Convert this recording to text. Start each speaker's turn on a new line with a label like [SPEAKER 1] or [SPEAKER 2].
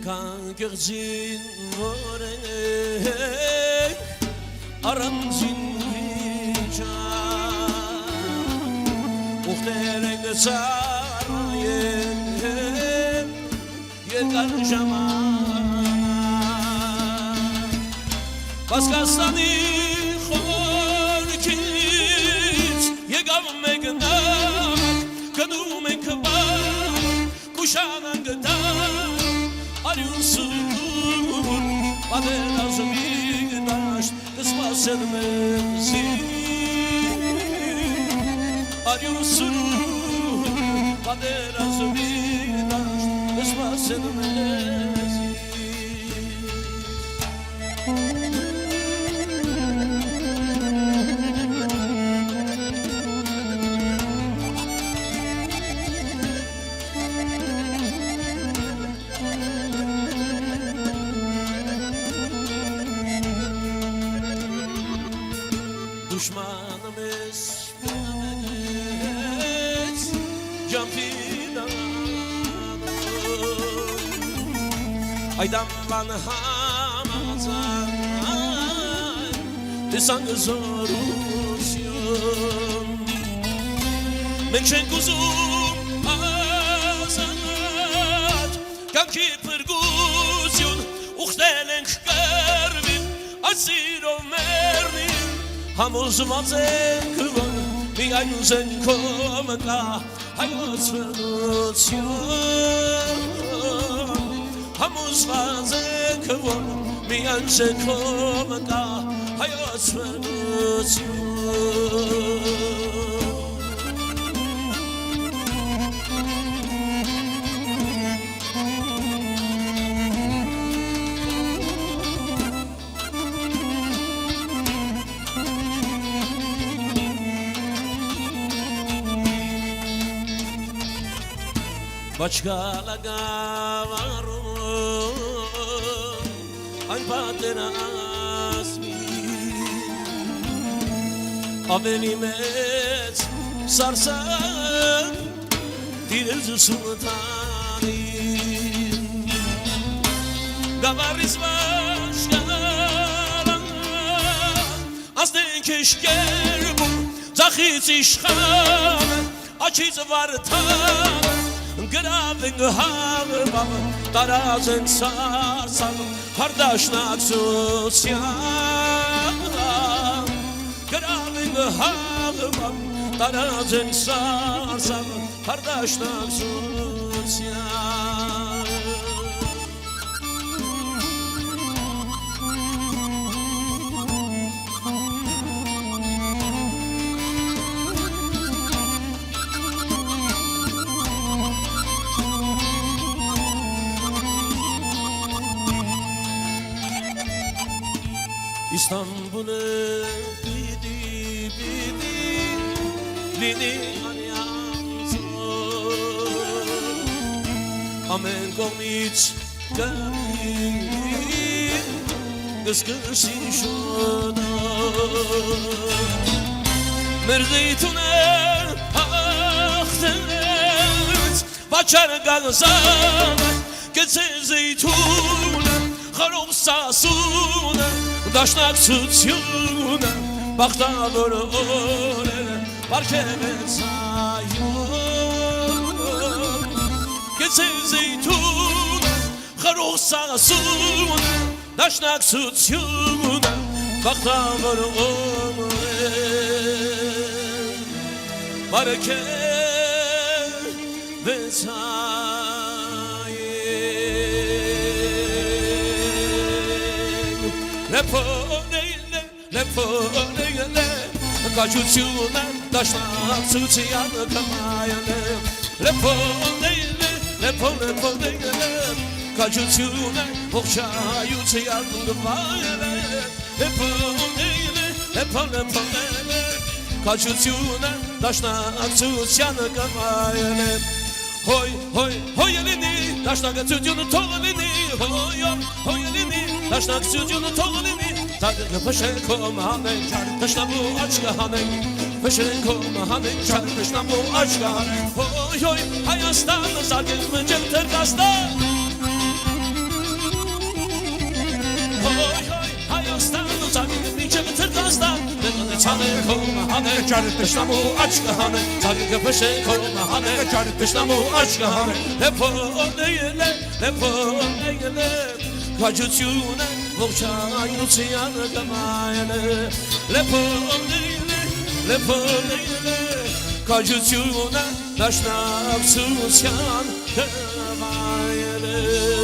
[SPEAKER 1] Եկան գեղձին որենք առանձին վիճան ուղտեր ենք ծառայեն եկան ժամանակ Կասկաստանի խորքից եկավ մեկնակ գնում ենք բան կուշանան գտան Արյուսուն պատերազմի դաշտ կսպասեն մեզի Արյուսուն պատերազմի դաշտ կսպասեն մեզի Düşmanım esmemet Can fidanım Aydan bana hamazan Desan zorusyon Menşen kuzum azat Kanki pırguzyon Uxtelenk kervin Asir o mernin Համոզված ենք որ միայն ուզենք քո մտա հայոց վերություն Համոզված ենք որ միայն ուզենք քո մտա հայոց վերություն Başkala gavarum Այն պատերազմի Ավելի մեծ սարսան Դիրել սուլտանին Գավառից բաշկալան Ասնենք իշկերբում Ձախից իշխանը Աչից վարդանը Գրավ ենք հավը տարած ենք սարսավը հարդաշնակցության Գրավ ենք հավը տարած ենք սարսավը հարդաշնակցության İstanbul'u bidi Lini anyanzo Amen komiç gönlün Kıskışın şuna Merzeytune ahtet Başar galzan Geçse zeytune Xarob sasune Դաշնակցությունը բախտավոր օրերը Պարքևեց այոն Գեցե զեյթունը խրող սասունը Դաշնակցությունը բախտավոր օրերը Պարքևեց Լեփոնեյլե Կաչությունը դաշնակցության կմայանը Լեփոնեյլե Կաչությունը ողջայության կմայանը Լեփոնեյլե Կաչությունը դաշնակցության կմայանը Հոյ ելինի դաշնակցությունը թողնինի Հոյ ելինի դաշնակցությունը թողնինի Տագը փշենքոմ հանենք ճար Տշնամու աչկը հանենք Փշենքոմ հանենք ճար Տշնամու աչկը հանենք Հոյ Հայաստանը զարգել մնջել թերկաստան հանը կողմը հանը Տշնամու աչկը հանը Ծագը պշե կողմը հանը Տշնամու աչկը հանը Լեփոն էգել է Քաջությունը ողջայնության կմայել է Լեփոն էգել է Քաջությունը դաշնակցության կմայել է